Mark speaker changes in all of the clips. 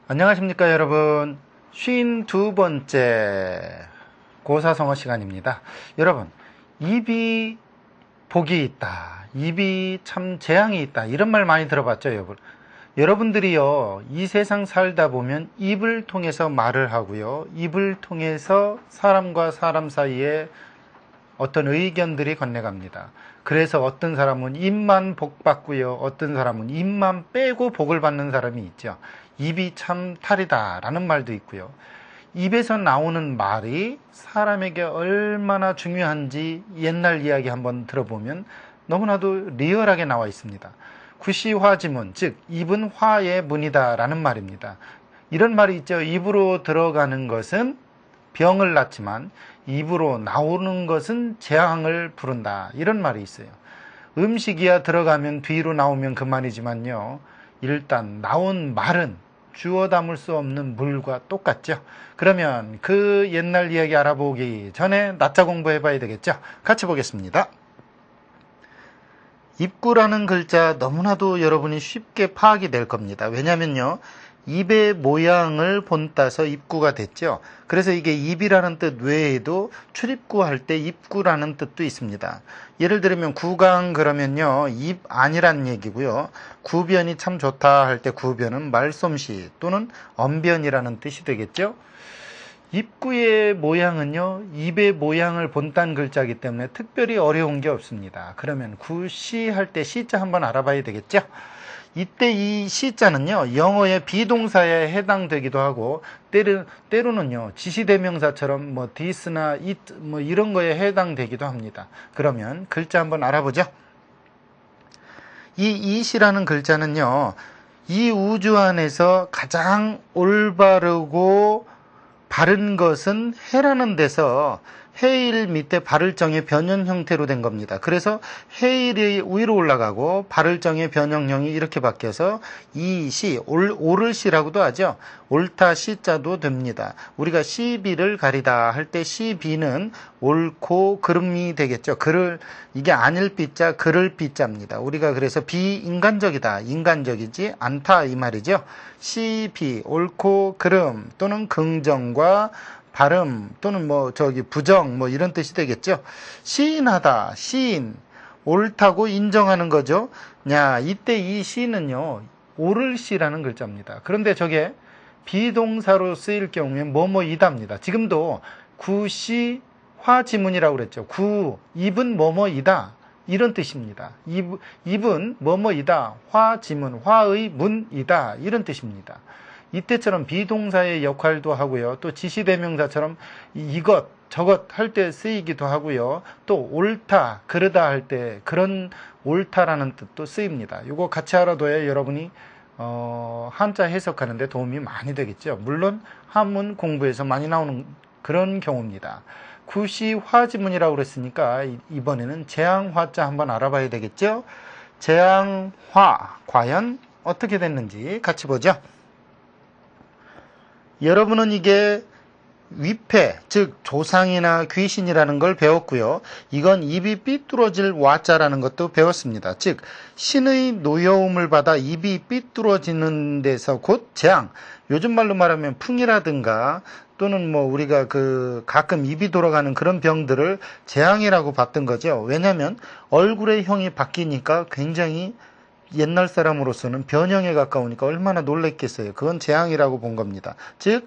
Speaker 1: 안녕하십니까 여러분. 52번째 고사성어 시간입니다. 여러분, 입이 복이 있다, 입이 참 재앙이 있다, 이런 말 많이 들어봤죠 여러분? 여러분들이요, 이 세상 살다 보면 입을 통해서 말을 하고요, 입을 통해서 사람과 사람 사이에 어떤 의견들이 건네갑니다. 그래서 어떤 사람은 입만 복 받고요, 어떤 사람은 입만 빼고 복을 받는 사람이 있죠. 입이 참 탈이다 라는 말도 있고요. 입에서 나오는 말이 사람에게 얼마나 중요한지 옛날 이야기 한번 들어보면 너무나도 리얼하게 나와 있습니다. 구시화지문, 즉 입은 화의 문이다 라는 말입니다. 이런 말이 있죠. 입으로 들어가는 것은 병을 낳지만 입으로 나오는 것은 재앙을 부른다, 이런 말이 있어요. 음식이야 들어가면 뒤로 나오면 그만이지만요, 일단 나온 말은 주워 담을 수 없는 물과 똑같죠. 그러면 그 옛날 이야기 알아보기 전에 낮자 공부해 봐야 되겠죠. 같이 보겠습니다. 입구라는 글자 너무나도 여러분이 쉽게 파악이 될 겁니다. 왜냐면요, 입의 모양을 본따서 입구가 됐죠. 그래서 이게 입이라는 뜻 외에도 출입구 할 때 입구라는 뜻도 있습니다. 예를 들면 구강 그러면요, 입 안이란 얘기고요. 구변이 참 좋다 할 때 구변은 말솜씨 또는 언변이라는 뜻이 되겠죠. 입구의 모양은요, 입의 모양을 본딴 글자이기 때문에 특별히 어려운 게 없습니다. 그러면 구시 할 때 시자 한번 알아봐야 되겠죠. 이때 이 시자는요, 영어의 비동사에 해당되기도 하고 때로는요, 지시대명사처럼 뭐 this나 it 뭐 이런 거에 해당되기도 합니다. 그러면 글자 한번 알아보죠. 이 it이라는 글자는요, 이 우주 안에서 가장 올바르고 바른 것은 해라는 데서 해일 밑에 발을정의 변형 형태로 된 겁니다. 그래서 해일이 위로 올라가고 발을정의 변형형이 이렇게 바뀌어서 이 시, 옳을 시라고도 하죠. 옳다 시자도 됩니다. 우리가 시비를 가리다 할 때 시비는 옳고 그름이 되겠죠. 이게 아닐 비자, 그를 비자입니다. 우리가 그래서 비인간적이다, 인간적이지 않다 이 말이죠. 시비, 옳고 그름 또는 긍정과 발음 또는 부정 이런 뜻이 되겠죠. 시인하다, 시인, 옳다고 인정하는 거죠. 이때 이 시는요, 옳을 시라는 글자입니다. 그런데 저게 비동사로 쓰일 경우에 뭐뭐이다입니다. 지금도 구시 화지문이라고 그랬죠. 입은 뭐뭐이다, 이런 뜻입니다. 입은 뭐뭐이다, 화지문, 화의 문이다, 이런 뜻입니다. 이때처럼 비동사의 역할도 하고요, 또 지시대명사처럼 이것 저것 할 때 쓰이기도 하고요, 또 옳다 그르다 할 때 그런 옳다라는 뜻도 쓰입니다. 이거 같이 알아둬야 여러분이 한자 해석하는데 도움이 많이 되겠죠. 물론 한문 공부에서 많이 나오는 그런 경우입니다. 구시화지문이라고 그랬으니까 이번에는 재앙화자 한번 알아봐야 되겠죠. 재앙화 과연 어떻게 됐는지 같이 보죠. 여러분은 이게 위패, 즉 조상이나 귀신이라는 걸 배웠고요. 이건 입이 삐뚤어질 와자라는 것도 배웠습니다. 즉 신의 노여움을 받아 입이 삐뚤어지는 데서 곧 재앙, 요즘 말로 말하면 풍이라든가 또는 우리가 가끔 입이 돌아가는 그런 병들을 재앙이라고 봤던 거죠. 왜냐하면 얼굴의 형이 바뀌니까 굉장히 옛날 사람으로서는 변형에 가까우니까 얼마나 놀랬겠어요. 그건 재앙이라고 본 겁니다. 즉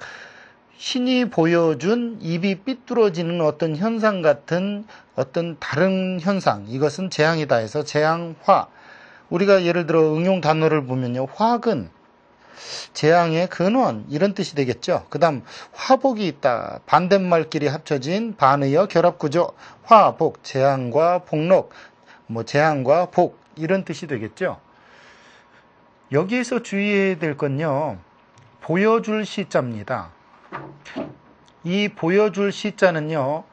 Speaker 1: 신이 보여준 입이 삐뚤어지는 어떤 현상 같은 어떤 다른 현상, 이것은 재앙이다 해서 재앙화. 우리가 예를 들어 응용 단어를 보면요, 화근, 재앙의 근원, 이런 뜻이 되겠죠. 그 다음 화복이 있다, 반대말끼리 합쳐진 반의어 결합구조, 화복, 재앙과 복록, 재앙과 복, 이런 뜻이 되겠죠. 여기에서 주의해야 될 건요, 보여줄 시자입니다. 이 보여줄 시자는요,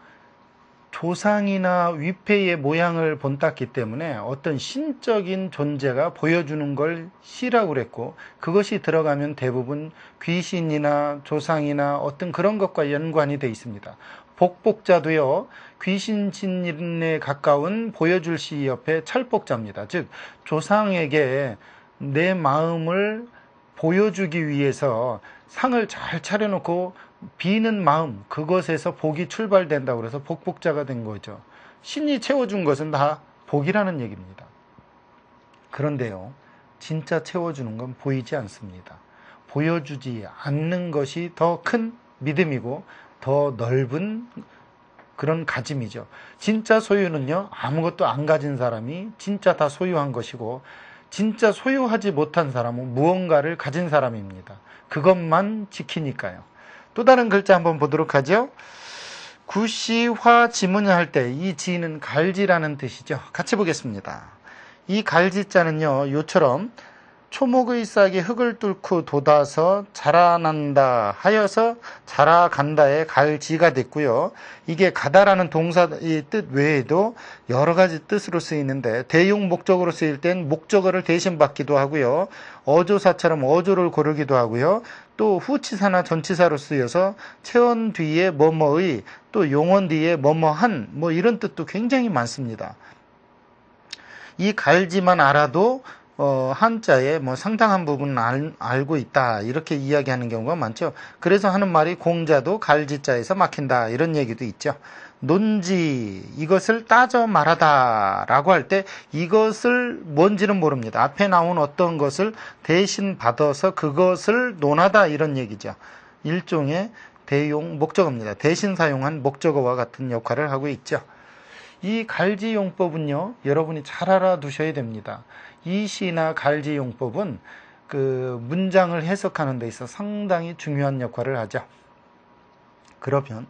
Speaker 1: 조상이나 위패의 모양을 본땄기 때문에 어떤 신적인 존재가 보여주는 걸 시라고 그랬고, 그것이 들어가면 대부분 귀신이나 조상이나 어떤 그런 것과 연관이 되어 있습니다. 복복자도요, 귀신 진인에 가까운 보여줄 시 옆에 찰복자입니다. 즉 조상에게 내 마음을 보여주기 위해서 상을 잘 차려놓고 비는 마음, 그것에서 복이 출발된다고 그래서 복복자가 된 거죠. 신이 채워준 것은 다 복이라는 얘기입니다. 그런데요, 진짜 채워주는 건 보이지 않습니다. 보여주지 않는 것이 더 큰 믿음이고 더 넓은 그런 가짐이죠. 진짜 소유는요, 아무것도 안 가진 사람이 진짜 다 소유한 것이고, 진짜 소유하지 못한 사람은 무언가를 가진 사람입니다. 그것만 지키니까요. 또 다른 글자 한번 보도록 하죠. 구시화 지문을 할 때 이 지는 갈지라는 뜻이죠. 같이 보겠습니다. 이 갈지자는요, 요처럼 초목의 싹이 흙을 뚫고 돋아서 자라난다 하여서 자라간다의 갈지가 됐고요. 이게 가다라는 동사의 뜻 외에도 여러 가지 뜻으로 쓰이는데, 대용 목적으로 쓰일 땐 목적어를 대신 받기도 하고요. 어조사처럼 어조를 고르기도 하고요. 또 후치사나 전치사로 쓰여서 체언 뒤에 뭐뭐의, 또 용언 뒤에 뭐뭐한, 뭐 이런 뜻도 굉장히 많습니다. 이 갈지만 알아도 한자에 뭐 상당한 부분은 알고 있다, 이렇게 이야기하는 경우가 많죠. 그래서 하는 말이 공자도 갈지자에서 막힌다, 이런 얘기도 있죠. 논지, 이것을 따져 말하다 라고 할 때 이것을 뭔지는 모릅니다. 앞에 나온 어떤 것을 대신 받아서 그것을 논하다, 이런 얘기죠. 일종의 대용 목적어입니다. 대신 사용한 목적어와 같은 역할을 하고 있죠. 이 갈지용법은요, 여러분이 잘 알아두셔야 됩니다. 이 시나 갈지용법은 그 문장을 해석하는 데 있어 상당히 중요한 역할을 하죠. 그러면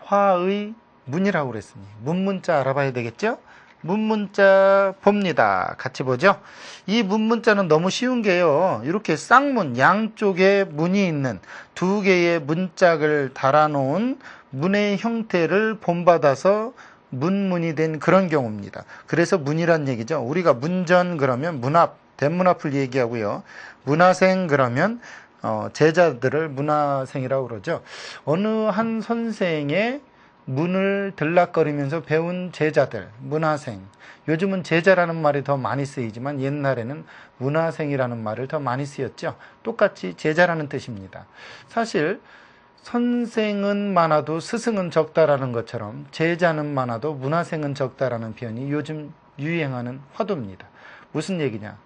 Speaker 1: 화의 문이라고 그랬으니 문문자 알아봐야 되겠죠? 문문자 봅니다. 같이 보죠. 이 문문자는 너무 쉬운 게요, 이렇게 쌍문, 양쪽에 문이 있는 두 개의 문짝을 달아놓은 문의 형태를 본받아서 문문이 된 그런 경우입니다. 그래서 문이란 얘기죠. 우리가 문전 그러면 문앞, 대문앞을 얘기하고요. 문화생 그러면 제자들을 문화생이라고 그러죠. 어느 한 선생의 문을 들락거리면서 배운 제자들, 문화생. 요즘은 제자라는 말이 더 많이 쓰이지만 옛날에는 문화생이라는 말을 더 많이 쓰였죠. 똑같이 제자라는 뜻입니다. 사실 선생은 많아도 스승은 적다라는 것처럼 제자는 많아도 문화생은 적다라는 표현이 요즘 유행하는 화두입니다. 무슨 얘기냐?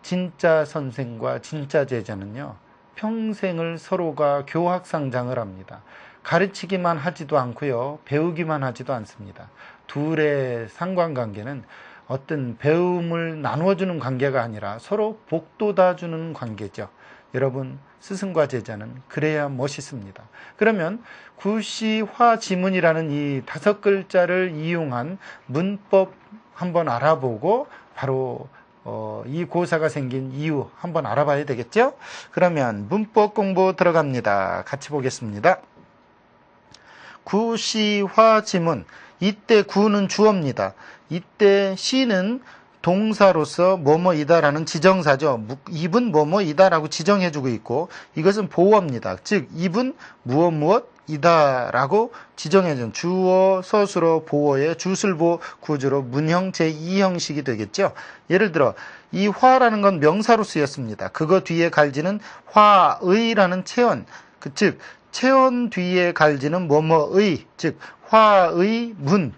Speaker 1: 진짜 선생과 진짜 제자는요, 평생을 서로가 교학상장을 합니다. 가르치기만 하지도 않고요, 배우기만 하지도 않습니다. 둘의 상관관계는 어떤 배움을 나누어주는 관계가 아니라 서로 복돋아주는 관계죠. 여러분, 스승과 제자는 그래야 멋있습니다. 그러면 구시화지문이라는 이 5글자를 이용한 문법 한번 알아보고 바로 이 고사가 생긴 이유 한번 알아봐야 되겠죠? 그러면 문법 공부 들어갑니다. 같이 보겠습니다. 구시화지문, 이때 구는 주어입니다. 이때 시는 동사로서 뭐뭐이다라는 지정사죠. 입은 뭐뭐이다라고 지정해주고 있고, 이것은 보어입니다. 즉 입은 무엇이다라고 지정해준 주어, 서술어, 보어의 주술보 구조로 문형 제2형식이 되겠죠. 예를 들어 이 화라는 건 명사로 쓰였습니다. 그거 뒤에 갈지는 화의라는 체언, 즉 체언 뒤에 갈지는 뭐뭐의, 즉 화의 문.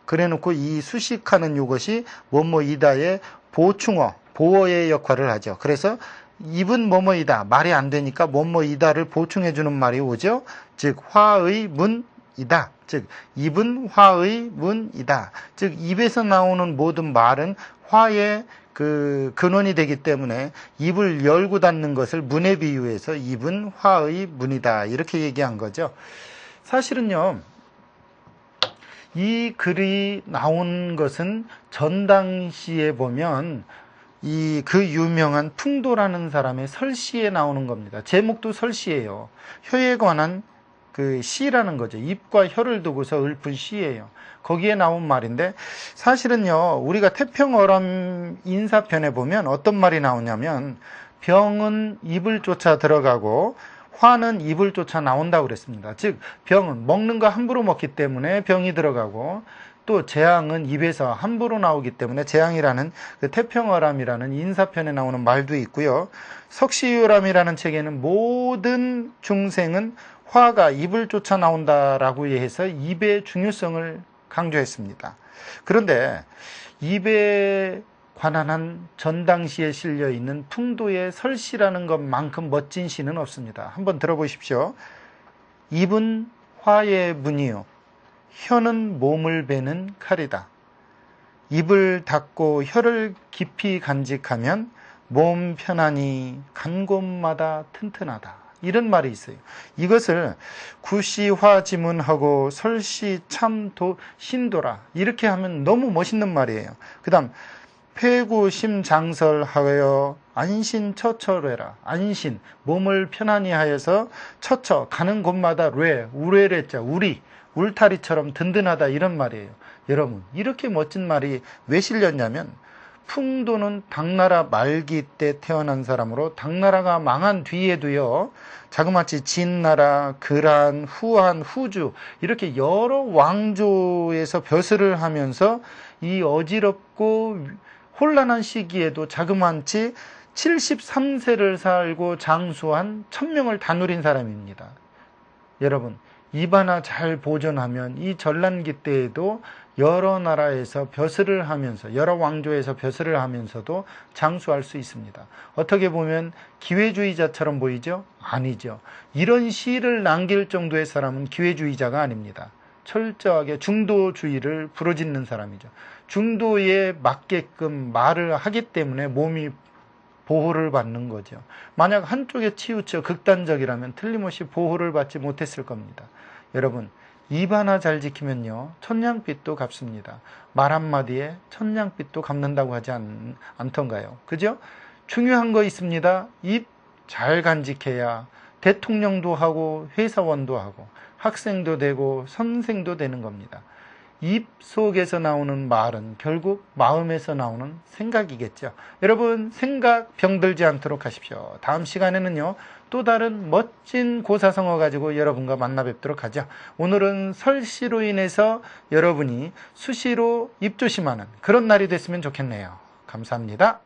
Speaker 1: 그래놓고 이 수식하는 이것이 뭐뭐이다의 보충어, 보어의 역할을 하죠. 그래서 입은 뭐뭐이다, 말이 안 되니까 뭐뭐이다를 보충해주는 말이 오죠. 즉 화의 문이다, 즉 입은 화의 문이다. 즉 입에서 나오는 모든 말은 화의 그 근원이 되기 때문에 입을 열고 닫는 것을 문에 비유해서 입은 화의 문이다, 이렇게 얘기한 거죠. 사실은요, 이 글이 나온 것은 전당시에 보면 그 유명한 풍도라는 사람의 설시에 나오는 겁니다. 제목도 설시예요. 혀에 관한 그 시라는 거죠. 입과 혀를 두고서 읊은 시예요. 거기에 나온 말인데, 사실은요, 우리가 태평어람 인사편에 보면 어떤 말이 나오냐면 병은 입을 쫓아 들어가고 화는 입을 쫓아 나온다고 그랬습니다. 즉 병은 먹는 거 함부로 먹기 때문에 병이 들어가고, 또 재앙은 입에서 함부로 나오기 때문에 재앙이라는 그 태평어람이라는 인사편에 나오는 말도 있고요. 석시유람이라는 책에는 모든 중생은 화가 입을 쫓아 나온다라고 해서 입의 중요성을 강조했습니다. 그런데 입에 관한 한 전당시에 실려 있는 풍도의 설시라는 것만큼 멋진 시는 없습니다. 한번 들어보십시오. 입은 화의 문이요, 혀는 몸을 베는 칼이다. 입을 닫고 혀를 깊이 간직하면 몸 편안히 간 곳마다 튼튼하다. 이런 말이 있어요. 이것을 구시화지문하고 설시참도 신도라 이렇게 하면 너무 멋있는 말이에요. 그 다음 폐구심장설하여 안신처처래라. 안신, 몸을 편안히 하여서 처처, 가는 곳마다 우레래자, 울타리처럼 든든하다 이런 말이에요. 여러분, 이렇게 멋진 말이 왜 실렸냐면 풍도는 당나라 말기 때 태어난 사람으로 당나라가 망한 뒤에도요, 자그마치 진나라, 근한, 후한, 후주 이렇게 여러 왕조에서 벼슬을 하면서 이 어지럽고 혼란한 시기에도 자그마치 73세를 살고 장수한 1000명을 다 누린 사람입니다. 여러분, 입 하나 잘 보존하면 이 전란기 때에도 여러 나라에서 벼슬을 하면서 여러 왕조에서 벼슬을 하면서도 장수할 수 있습니다. 어떻게 보면 기회주의자처럼 보이죠? 아니죠. 이런 시를 남길 정도의 사람은 기회주의자가 아닙니다. 철저하게 중도주의를 부르짖는 사람이죠. 중도에 맞게끔 말을 하기 때문에 몸이 보호를 받는 거죠. 만약 한쪽에 치우쳐 극단적이라면 틀림없이 보호를 받지 못했을 겁니다. 여러분, 입 하나 잘 지키면요, 천냥빚도 갚습니다. 말 한마디에 천냥빚도 갚는다고 하지 않던가요? 그죠? 중요한 거 있습니다. 입 잘 간직해야 대통령도 하고 회사원도 하고 학생도 되고 선생도 되는 겁니다. 입 속에서 나오는 말은 결국 마음에서 나오는 생각이겠죠. 여러분, 생각 병들지 않도록 하십시오. 다음 시간에는요, 또 다른 멋진 고사성어 가지고 여러분과 만나 뵙도록 하죠. 오늘은 설시로 인해서 여러분이 수시로 입 조심하는 그런 날이 됐으면 좋겠네요. 감사합니다.